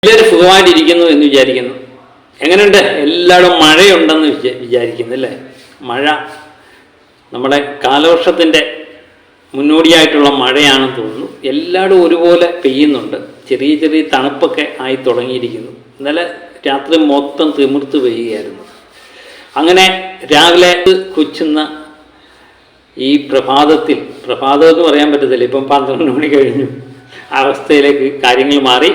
എല്ലാവരും സുഖമായിട്ടിരിക്കുന്നു എന്ന് വിചാരിക്കുന്നു. എങ്ങനെയുണ്ട്? എല്ലായിടും മഴയുണ്ടെന്ന് വിചാരിക്കുന്നു അല്ലേ? മഴ നമ്മുടെ കാലവർഷത്തിൻ്റെ മുന്നോടിയായിട്ടുള്ള മഴയാണെന്ന് തോന്നുന്നു. എല്ലായിടും ഒരുപോലെ പെയ്യുന്നുണ്ട്. ചെറിയ ചെറിയ തണുപ്പൊക്കെ ആയി തുടങ്ങിയിരിക്കുന്നു. ഇന്നലെ രാത്രി മൊത്തം തിമിർത്ത് പെയ്യുകയായിരുന്നു. അങ്ങനെ രാവിലെ കൊച്ചുന്ന ഈ പ്രഭാതം എന്ന് പറയാൻ പറ്റത്തില്ല, ഇപ്പം 12 മണി കഴിഞ്ഞു, അവസ്ഥയിലേക്ക് കാര്യങ്ങൾ മാറി.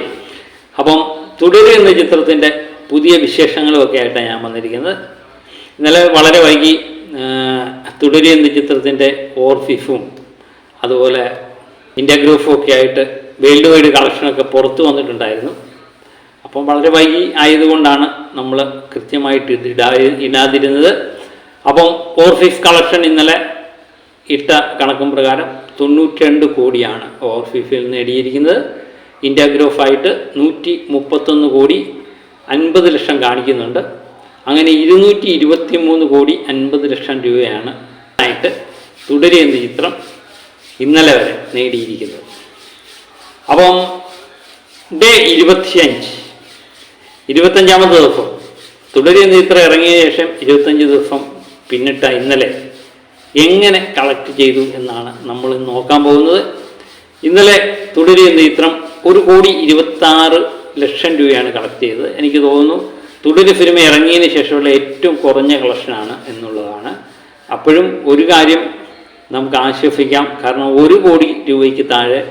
അപ്പം തുടര് എന്ന ചിത്രത്തിൻ്റെ പുതിയ വിശേഷങ്ങളുമൊക്കെ ആയിട്ടാണ് ഞാൻ വന്നിരിക്കുന്നത്. ഇന്നലെ വളരെ വൈകി തുടര് എന്ന ചിത്രത്തിൻ്റെ ഓർഫിഫും അതുപോലെ ഇന്ത്യ ഗ്രൂപ്പും ഒക്കെ ആയിട്ട് വേൾഡ് വൈഡ് കളക്ഷനൊക്കെ പുറത്തു വന്നിട്ടുണ്ടായിരുന്നു. അപ്പം വളരെ വൈകി ആയതുകൊണ്ടാണ് നമ്മൾ കൃത്യമായിട്ട് ഇടാതിരുന്നത്. അപ്പം ഓർഫിഫ് കളക്ഷൻ ഇന്നലെ ഇട്ട കണക്കും പ്രകാരം 92 കോടിയാണ് ഓർഫിഫിൽ നേടിയിരിക്കുന്നത്. ഇന്ത്യ ഗ്രൂപ്പായിട്ട് 131 കോടി 50 ലക്ഷം കാണിക്കുന്നുണ്ട്. അങ്ങനെ 223 കോടി 50 ലക്ഷം രൂപയാണ് ആയിട്ട് തുടര് എന്ന ചിത്രം ഇന്നലെ വരെ നേടിയിരിക്കുന്നത്. അപ്പം ഡേ 25-ാമത്തെ ദിവസം തുടര് എന്ന ചിത്രം ഇറങ്ങിയ ശേഷം 25 ദിവസം പിന്നിട്ട ഇന്നലെ എങ്ങനെ കളക്ട് ചെയ്തു എന്നാണ് നമ്മൾ നോക്കാൻ പോകുന്നത്. ഇന്നലെ തുടര് എന്ന ചിത്രം 1,26 ലക്ഷം രൂപയാണ് കളക്ട് ചെയ്തത്. എനിക്ക് തോന്നുന്നു തുടര് സിനിമ ഇറങ്ങിയതിന് ശേഷമുള്ള ഏറ്റവും കുറഞ്ഞ കളക്ഷനാണ് എന്നുള്ളതാണ്. അപ്പോഴും ഒരു കാര്യം നമുക്ക് ആശ്വസിക്കാം, കാരണം 1 കോടി രൂപയ്ക്ക് താഴെ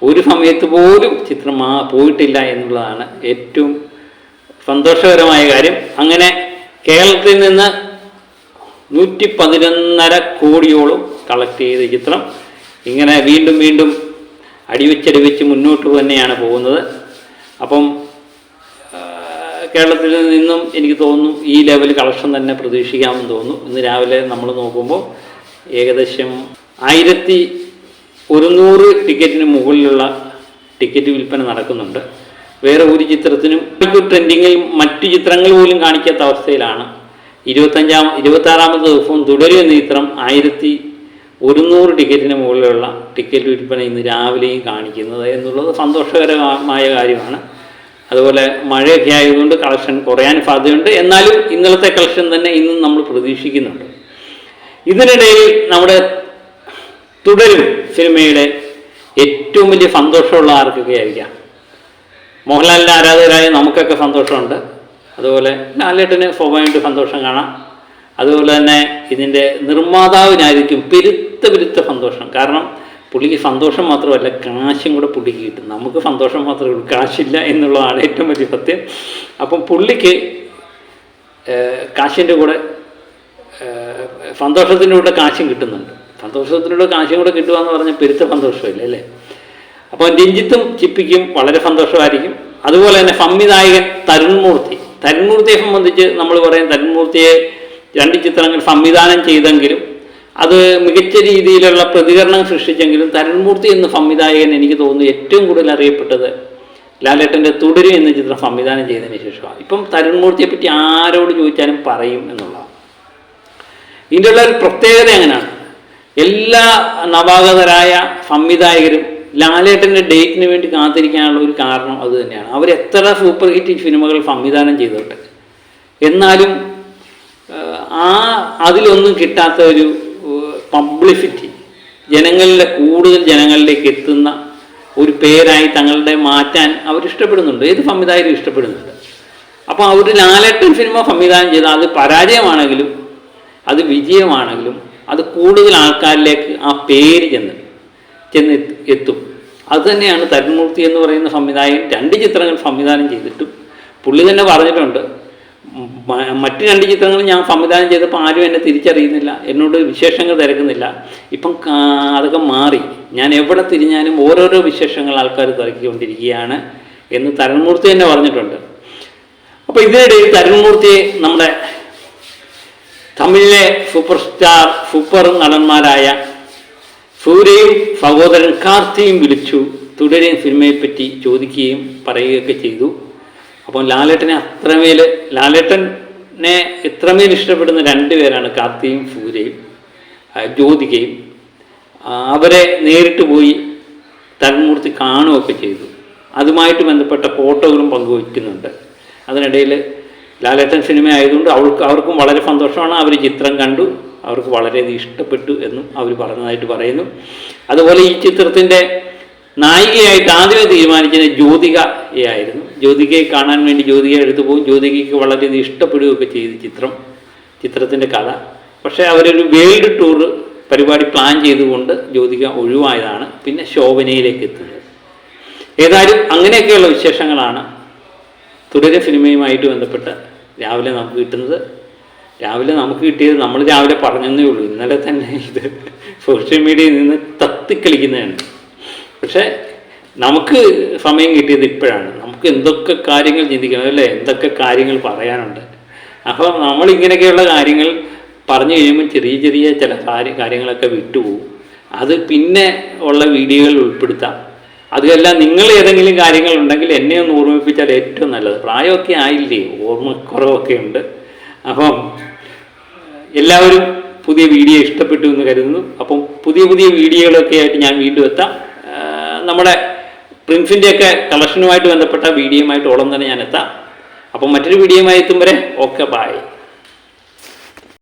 ഒരു സമയത്ത് പോലും ചിത്രം പോയിട്ടില്ല എന്നുള്ളതാണ് ഏറ്റവും സന്തോഷകരമായ കാര്യം. അങ്ങനെ കേരളത്തിൽ നിന്ന് 111.5 കോടിയോളം കളക്ട് ചെയ്ത ചിത്രം ഇങ്ങനെ വീണ്ടും അടിവെച്ചടിവെച്ച് മുന്നോട്ട് തന്നെയാണ് പോകുന്നത്. അപ്പം കേരളത്തിൽ നിന്നും എനിക്ക് തോന്നുന്നു ഈ ലെവൽ കളക്ഷൻ തന്നെ പ്രതീക്ഷിക്കാമെന്ന് തോന്നുന്നു. ഇന്ന് രാവിലെ നമ്മൾ നോക്കുമ്പോൾ ഏകദേശം 1100 ടിക്കറ്റിന് മുകളിലുള്ള ടിക്കറ്റ് വിൽപ്പന നടക്കുന്നുണ്ട്. വേറെ ഒരു ചിത്രത്തിനും ട്രെൻഡിങ്ങിൽ മറ്റു ചിത്രങ്ങൾ പോലും കാണിക്കാത്ത അവസ്ഥയിലാണ് 26ാമത്തെ ദിവസവും തുടര് എന്ന ചിത്രം 1100 ടിക്കറ്റിന് മുകളിലുള്ള ടിക്കറ്റ് വിൽപ്പന ഇന്ന് രാവിലെയും കാണിക്കുന്നത് എന്നുള്ളത് സന്തോഷകരമായ കാര്യമാണ്. അതുപോലെ മഴയൊക്കെ ആയതുകൊണ്ട് കളക്ഷൻ കുറയാൻ സാധ്യതയുണ്ട്. എന്നാലും ഇന്നലത്തെ കളക്ഷൻ തന്നെ ഇന്നും നമ്മൾ പ്രതീക്ഷിക്കുന്നുണ്ട്. ഇതിനിടയിൽ നമ്മുടെ തുടരും സിനിമയുടെ ഏറ്റവും വലിയ സന്തോഷമുള്ള ആർക്കൊക്കെ ആയിരിക്കാം. മോഹൻലാലിൻ്റെ ആരാധകരായ നമുക്കൊക്കെ സന്തോഷമുണ്ട്. അതുപോലെ ലാലേട്ടന് സ്വാഭാവികമായിട്ട് സന്തോഷം കാണാം. അതുപോലെ തന്നെ ഇതിൻ്റെ നിർമ്മാതാവിനായിരിക്കും പെരുത്ത സന്തോഷം. കാരണം പുള്ളിക്ക് സന്തോഷം മാത്രമല്ല, കാശും കൂടെ പുള്ളിക്ക് കിട്ടും. നമുക്ക് സന്തോഷം മാത്രമേ ഉള്ളൂ, കാശില്ല എന്നുള്ളതാണ് ഏറ്റവും വലിയ സത്യം. അപ്പം പുള്ളിക്ക് കാശിൻ്റെ കൂടെ സന്തോഷത്തിൻ്റെ കൂടെ കാശും കിട്ടുന്നുണ്ട്. സന്തോഷത്തിനൂടെ കാശും കൂടെ കിട്ടുക എന്ന് പറഞ്ഞാൽ പെരുത്ത സന്തോഷമില്ല അല്ലേ? അപ്പോൾ രഞ്ജിത്തും ചിപ്പിക്കും വളരെ സന്തോഷമായിരിക്കും. അതുപോലെ തന്നെ സംവിധായകൻ തരുൺമൂർത്തിയെ സംബന്ധിച്ച് നമ്മൾ പറയും, തരുൺമൂർത്തിയെ 2 ചിത്രങ്ങൾ സംവിധാനം ചെയ്തെങ്കിലും അത് മികച്ച രീതിയിലുള്ള പ്രതികരണം സൃഷ്ടിച്ചെങ്കിലും തരുൺമൂർത്തി എന്ന സംവിധായകൻ എനിക്ക് തോന്നുന്നു ഏറ്റവും കൂടുതൽ അറിയപ്പെട്ടത് ലാലേട്ടൻ്റെ തുടര് എന്ന ചിത്രം സംവിധാനം ചെയ്തതിന് ശേഷമാണ്. ഇപ്പം തരുൺമൂർത്തിയെ പറ്റി ആരോട് ചോദിച്ചാലും പറയും എന്നുള്ളതാണ്. ഇതിൻ്റെ ഉള്ള ഒരു പ്രത്യേകത എങ്ങനെയാണ്, എല്ലാ നവാഗതരായ സംവിധായകരും ലാലേട്ടൻ്റെ ഡേറ്റിന് വേണ്ടി കാത്തിരിക്കാനുള്ള ഒരു കാരണം അത് തന്നെയാണ്. അവരെത്ര സൂപ്പർ ഹിറ്റ് സിനിമകൾ സംവിധാനം ചെയ്തോട്ടെ, എന്നാലും അതിലൊന്നും കിട്ടാത്ത ഒരു പബ്ലിസിറ്റി, കൂടുതൽ ജനങ്ങളിലേക്ക് എത്തുന്ന ഒരു പേരായി തങ്ങളുടെ മാറ്റാൻ അവരിഷ്ടപ്പെടുന്നുണ്ട്. ഏത് സംവിധായകരും ഇഷ്ടപ്പെടുന്നുണ്ട്. അപ്പോൾ അവർ ലാലേട്ടൻ സിനിമ സംവിധാനം ചെയ്താൽ അത് പരാജയമാണെങ്കിലും അത് വിജയമാണെങ്കിലും അത് കൂടുതൽ ആൾക്കാരിലേക്ക് ആ പേര് ചെന്ന് എത്തും. അതുതന്നെയാണ് തരുൺമൂർത്തി എന്ന് പറയുന്ന സംവിധായകൻ 2 ചിത്രങ്ങൾ സംവിധാനം ചെയ്തിട്ടും പുള്ളി തന്നെ പറഞ്ഞിട്ടുണ്ട്, മറ്റ് 2 ചിത്രങ്ങൾ ഞാൻ സംവിധാനം ചെയ്തപ്പോൾ ആരും എന്നെ തിരിച്ചറിയുന്നില്ല, എന്നോട് വിശേഷങ്ങൾ തിരക്കുന്നില്ല. ഇപ്പം അതൊക്കെ മാറി, ഞാൻ എവിടെ തിരിഞ്ഞാലും ഓരോരോ വിശേഷങ്ങൾ ആൾക്കാർ തിരക്കിക്കൊണ്ടിരിക്കുകയാണ് എന്ന് തരുൺമൂർത്തി തന്നെ പറഞ്ഞിട്ടുണ്ട്. അപ്പോൾ ഇതിനിടയിൽ തരുൺമൂർത്തിയെ നമ്മുടെ തമിഴിലെ സൂപ്പർ നടന്മാരായ സൂര്യയും സഹോദരൻ കാർത്തിയും വിളിച്ചു തുടരും സിനിമയെപ്പറ്റി ചോദിക്കുകയും പറയുകയൊക്കെ ചെയ്തു. അപ്പോൾ ലാലേട്ടനെ എത്രമേൽ ഇഷ്ടപ്പെടുന്ന 2 പേരാണ് കാർത്തിയും സൂര്യയും ജ്യോതികയും. അവരെ നേരിട്ട് പോയി തരുൺമൂർത്തി കാണുകയൊക്കെ ചെയ്തു. അതുമായിട്ട് ബന്ധപ്പെട്ട ഫോട്ടോകളും പങ്കുവയ്ക്കുന്നുണ്ട്. അതിനിടയിൽ ലാലേട്ടൻ സിനിമ ആയതുകൊണ്ട് അവർക്കും വളരെ സന്തോഷമാണ്. അവർ ചിത്രം കണ്ടു, അവർക്ക് വളരെയധികം ഇഷ്ടപ്പെട്ടു എന്നും അവർ പറഞ്ഞതായിട്ട് പറയുന്നു. അതുപോലെ ഈ ചിത്രത്തിൻ്റെ നായികയായിട്ട് ആദ്യമേ തീരുമാനിച്ചത് ജ്യോതികയായിരുന്നു. ജ്യോതികയെ കാണാൻ വേണ്ടി ജ്യോതികയെ എടുത്തു പോകും. ജ്യോതികയ്ക്ക് വളരെയധികം ഇഷ്ടപ്പെടുകയൊക്കെ ചെയ്ത് ചിത്രത്തിൻ്റെ കഥ. പക്ഷേ അവരൊരു വേൾഡ് ടൂർ പരിപാടി പ്ലാൻ ചെയ്തുകൊണ്ട് ജ്യോതിക ഒഴിവായതാണ് പിന്നെ ശോഭനയിലേക്ക് എത്തുന്നത്. ഏതായാലും അങ്ങനെയൊക്കെയുള്ള വിശേഷങ്ങളാണ് തുടരെ സിനിമയുമായിട്ട് ബന്ധപ്പെട്ട് രാവിലെ നമുക്ക് കിട്ടുന്നത്. രാവിലെ നമുക്ക് കിട്ടിയത് നമ്മൾ രാവിലെ പറഞ്ഞതേ ഉള്ളൂ. ഇന്നലെ തന്നെ ഇത് സോഷ്യൽ മീഡിയയിൽ നിന്ന് തത്തിക്കളിക്കുന്നതാണ്. പക്ഷേ നമുക്ക് സമയം കിട്ടിയത് ഇപ്പോഴാണ്. നമുക്ക് എന്തൊക്കെ കാര്യങ്ങൾ ചിന്തിക്കണം അല്ലേ, എന്തൊക്കെ കാര്യങ്ങൾ പറയാനുണ്ട്. അപ്പോൾ നമ്മളിങ്ങനെയൊക്കെയുള്ള കാര്യങ്ങൾ പറഞ്ഞു കഴിയുമ്പോൾ ചെറിയ ചെറിയ ചില കാര്യങ്ങളൊക്കെ വിട്ടുപോകും. അത് പിന്നെ ഉള്ള വീഡിയോകളിൽ ഉൾപ്പെടുത്താം. അതുമെല്ലാം നിങ്ങൾ ഏതെങ്കിലും കാര്യങ്ങളുണ്ടെങ്കിൽ എന്നെ ഒന്ന് ഓർമ്മിപ്പിച്ചാൽ ഏറ്റവും നല്ലത്. പ്രായമൊക്കെ ആയില്ലേ, ഓർമ്മക്കുറവൊക്കെ ഉണ്ട്. അപ്പം എല്ലാവരും പുതിയ വീഡിയോ ഇഷ്ടപ്പെട്ടു എന്ന് കരുതുന്നു. അപ്പം പുതിയ വീഡിയോകളൊക്കെ ആയിട്ട് ഞാൻ വീണ്ടും എത്താം. നമ്മുടെ പ്രിൻസിൻ്റെയൊക്കെ കളക്ഷനുമായിട്ട് ബന്ധപ്പെട്ട വീഡിയോയുമായിട്ട് ഉടൻ തന്നെ ഞാൻ എത്താം. അപ്പം മറ്റൊരു വീഡിയോയുമായി എത്തും വരെ ഓക്കെ, ബൈ.